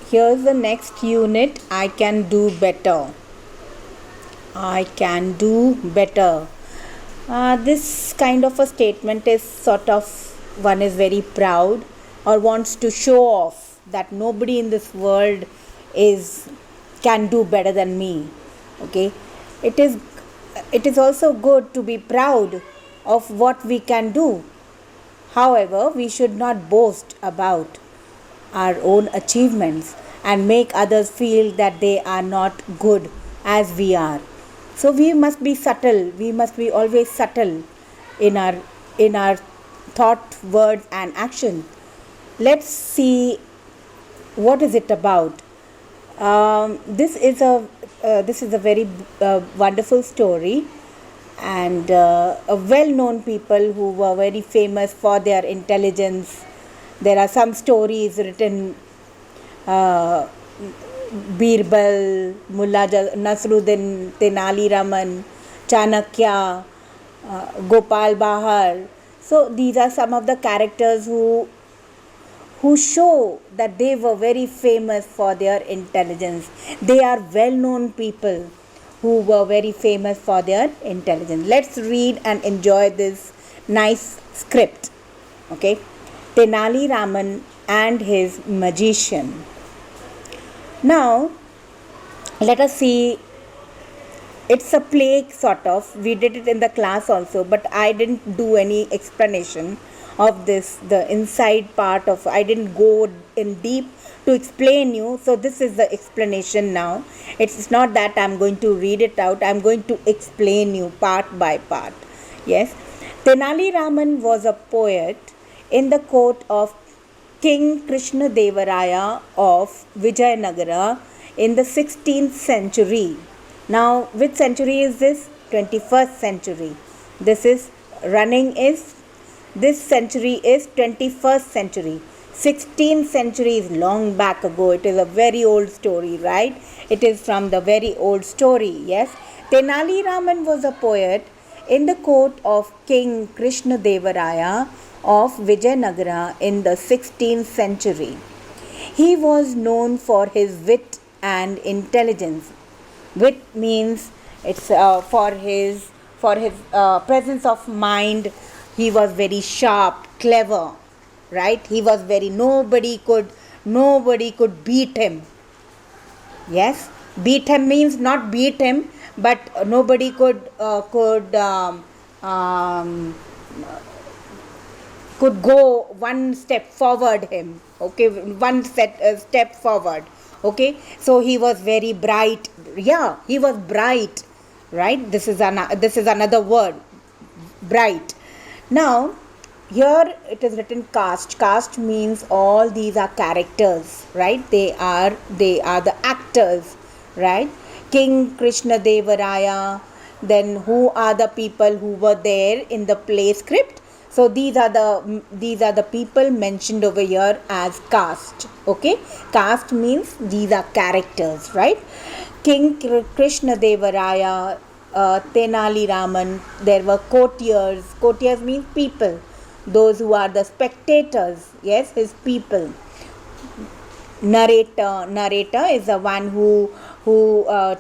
Here's the next unit. I can do better. I can do better. This kind of a statement is sort of one is very proud or wants to show off that nobody in this world is can do better than me. Okay, it is also good to be proud of what we can do. However, we should not boast about our own achievements and make others feel that they are not good as we are. So we must be subtle. We must be always subtle in our thought, words, and action. Let's see what is it about. This is a very wonderful story, and a well-known people who were very famous for their intelligence. There are some stories written. Birbal, Mullah Nasruddin, Tenali Raman, Chanakya, Gopal Bahar. So these are some of the characters who show that they were very famous for their intelligence. They are well-known people who were very famous for their intelligence. Let's read and enjoy this nice script. Okay, Tenali Raman and his magician. Now, let us see. It's a play sort of. We did it in the class also, but I didn't do any explanation of this, the inside part of. I didn't go in deep to explain you. So this is the explanation now. It's not that I'm going to read it out. I'm going to explain you part by part. Yes. Tenali Raman was a poet in the court of King Krishna Devaraya of Vijayanagara in the 16th century. Now, which century is this? 21st century. This century is 21st century. 16th century is long back ago. It is a very old story, right? It is from the very old story, yes. Tenali Raman was a poet in the court of King Krishna Devaraya of Vijayanagara in the 16th century. He was known for his wit and intelligence. Wit means it's for his presence of mind. He was very sharp, clever, right? He was very nobody could beat him. Yes, beat him means not beat him, but nobody could go one step forward him. Okay, one step forward. Okay, so he was very bright. Yeah, he was bright, right? This is another word, bright. Now here it is written cast. Cast means all these are characters, right? They are the actors, right? King Krishna Devaraya. Then who are the people who were there in the play script? So these are the people mentioned over here as cast. Okay, cast means these are characters, right? King Krishna Devaraya, Tenali Raman. There were courtiers. Courtiers means people. Those who are the spectators. Yes, his people. Narrator is the one who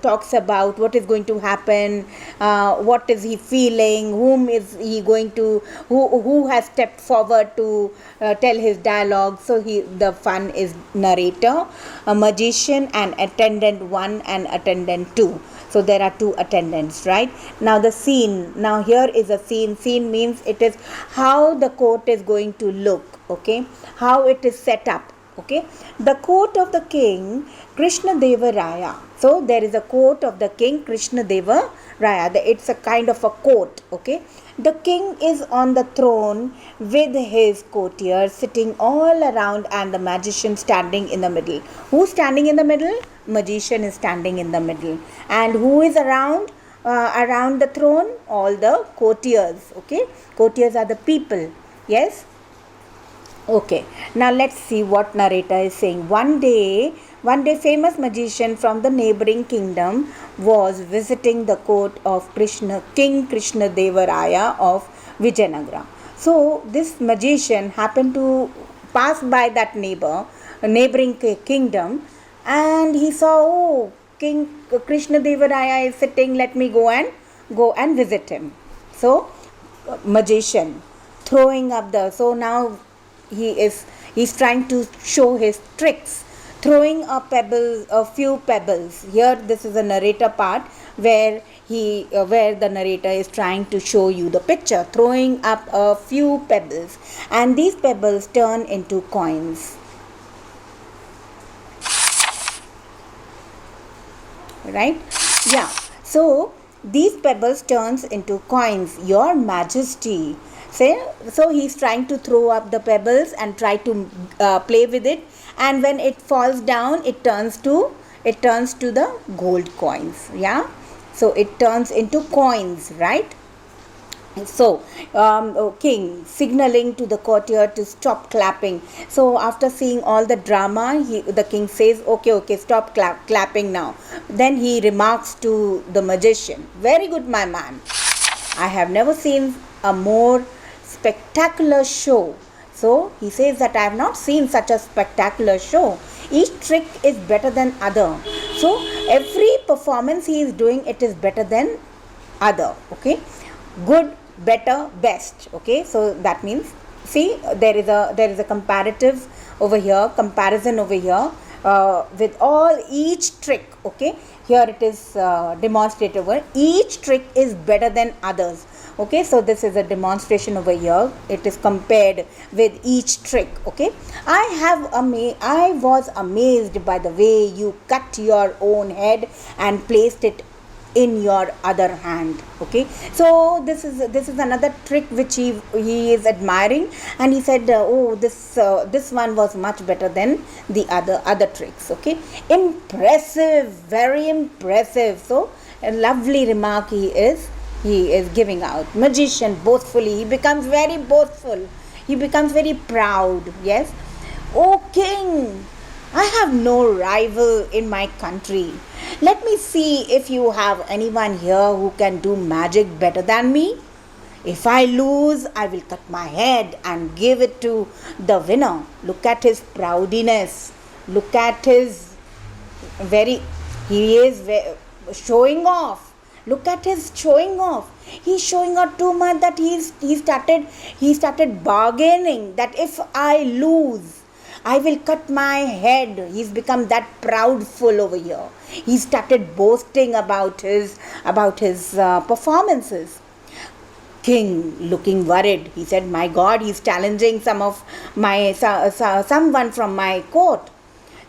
talks about what is going to happen, what is he feeling, whom is he going to, who has stepped forward to tell his dialogue. So the fun is narrator, a magician, and attendant 1 and attendant 2. So there are 2 attendants, right? Now the scene. Now here is a scene. Scene means it is how the court is going to look. Okay, how it is set up. Okay, the court of the king Krishna Devaraya. So there is a court of the king Krishna Devaraya. It's a kind of a court. Okay, the king is on the throne with his courtiers sitting all around and the magician standing in the middle. Who's standing in the middle? Magician is standing in the middle. And who is around the throne? All the courtiers. Okay, courtiers are the people. Yes. Okay, now let's see what narrator is saying. One day famous magician from the neighboring kingdom was visiting the court of King Krishna Devaraya of Vijayanagara. So this magician happened to pass by that neighboring kingdom, and he saw, oh, King Krishna Devaraya is sitting, let me go and visit him. So magician throwing up the, so now he's trying to show his tricks, throwing a few pebbles. Here this is a narrator part where where the narrator is trying to show you the picture, throwing up a few pebbles, and these pebbles turn into coins. Right? Yeah. So these pebbles turns into coins, your majesty. Say, so he's trying to throw up the pebbles and try to play with it, and when it falls down, it turns to the gold coins. Yeah, so it turns into coins, right? So king signaling to the courtier to stop clapping. So after seeing all the drama, the king says, okay, stop clapping now. Then he remarks to the magician, very good, my man, I have never seen a more spectacular show. So he says that I have not seen such a spectacular show. Each trick is better than other. So every performance he is doing, it is better than other. Okay, good, better, best. Okay, so that means, see, there is a comparative over here, comparison over here, with each trick. Okay, here it is demonstrated over, each trick is better than others. Okay, so this is a demonstration over here, it is compared with each trick. Okay, I was amazed by the way you cut your own head and placed it in your other hand. Okay, so this is another trick which he is admiring, and he said, oh, this one was much better than the other tricks. Okay, impressive, very impressive. So a lovely remark he is giving out. Magician boastfully, he becomes very boastful, he becomes very proud. Yes, oh king, I have no rival in my country. Let me see if you have anyone here who can do magic better than me. If I lose, I will cut my head and give it to the winner. Look at his proudness. Look at his he is showing off. Look at his showing off. He's showing off too much that he started bargaining that if I lose, I will cut my head. He's become that proudful over here. He started boasting about his performances. King looking worried, he said, my God, he's challenging someone from my court.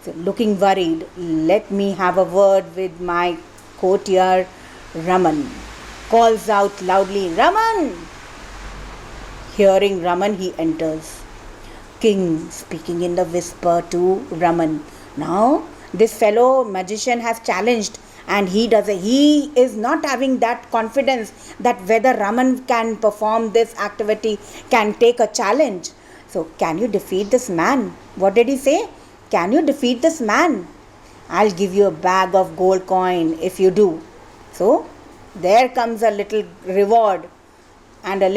So looking worried, let me have a word with my courtier Raman. Calls out loudly, Raman. Hearing Raman, he enters. King speaking in the whisper to Raman. Now this fellow magician has challenged, and he is not having that confidence that whether Raman can perform this activity, can take a challenge. So can you defeat this man? What did he say? Can you defeat this man? I'll give you a bag of gold coin if you do. So there comes a little reward and a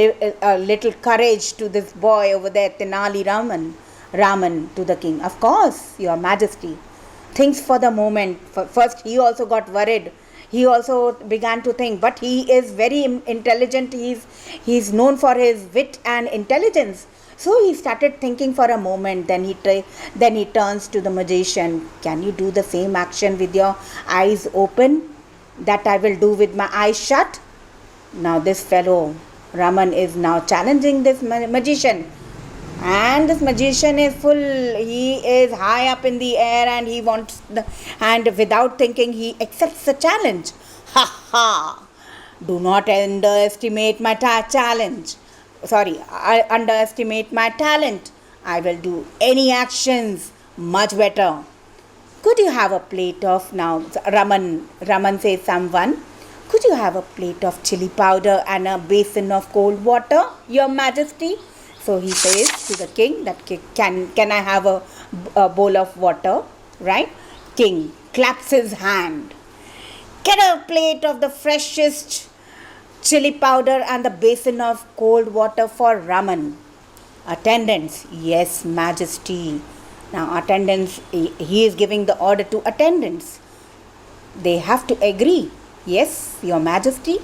little courage to this boy over there, Tenali Raman to the king. Of course, your majesty. Thinks for the moment. First, he also got worried. He also began to think, but he is very intelligent. He's known for his wit and intelligence. So he started thinking for a moment. Then he turns to the magician. Can you do the same action with your eyes open that I will do with my eyes shut? Now this fellow Raman is now challenging this magician, and this magician is he is high up in the air, and and without thinking he accepts the challenge. Ha ha! Do not underestimate my challenge. I underestimate my talent. I will do any actions much better. Could you have a plate of, now Raman says someone, could you have a plate of chili powder and a basin of cold water, your majesty? So he says to the king that can I have a bowl of water, right? King claps his hand. Get a plate of the freshest chili powder and the basin of cold water for Raman. Attendants, yes, majesty. Now attendants, he is giving the order to attendants. They have to agree. Yes, Your Majesty.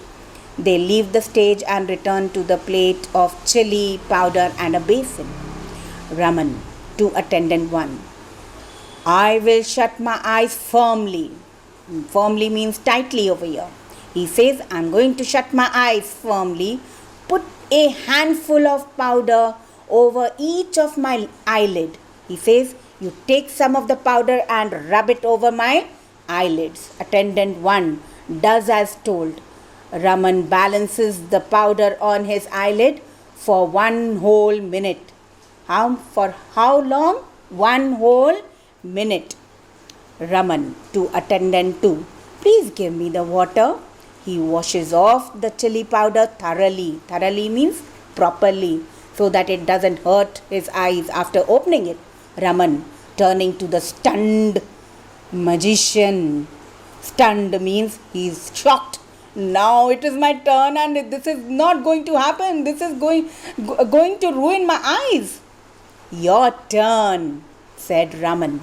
They leave the stage and return to the plate of chili powder and a basin. Raman to attendant 1. I will shut my eyes firmly. Firmly means tightly over here. He says, I'm going to shut my eyes firmly. Put a handful of powder over each of my eyelid. He says, you take some of the powder and rub it over my eyelids. Attendant 1 does as told. Raman balances the powder on his eyelid for 1 whole minute. For how long? 1 whole minute. Raman to attendant 2. Please give me the water. He washes off the chili powder thoroughly. Thoroughly means properly, so that it doesn't hurt his eyes after opening it. Raman turning to the stunned magician. Stunned means he's shocked. Now it is my turn and this is not going to happen. This is going to ruin my eyes. Your turn, said Raman.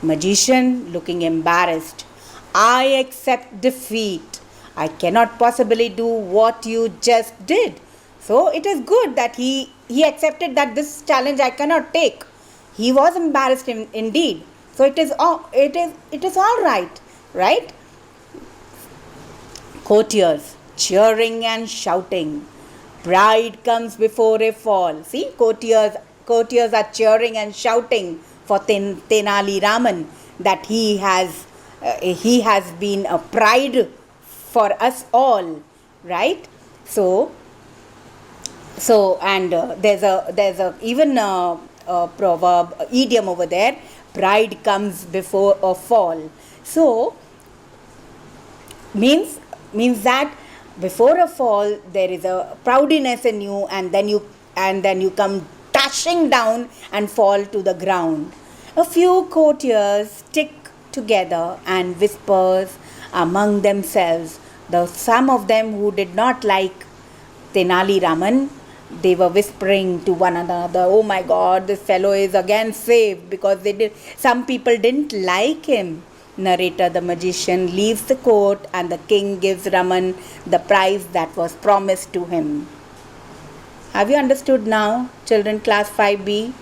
Magician looking embarrassed. I accept defeat. I cannot possibly do what you just did. So it is good that he accepted that this challenge I cannot take. He was embarrassed indeed. So it is all right, right? Courtiers cheering and shouting. Pride comes before a fall. See, courtiers are cheering and shouting for Tenali Raman, that he has been a pride for us all, right? So and there's a even a proverb, idiom over there. Pride comes before a fall. So means that before a fall there is a proudness in you, and then you come dashing down and fall to the ground. A few courtiers stick together and whispers among themselves. Some of them who did not like Tenali Raman, they were whispering to one another, oh my God, this fellow is again saved, because some people didn't like him. Narrator, the magician, leaves the court and the king gives Raman the prize that was promised to him. Have you understood now, children, class 5B?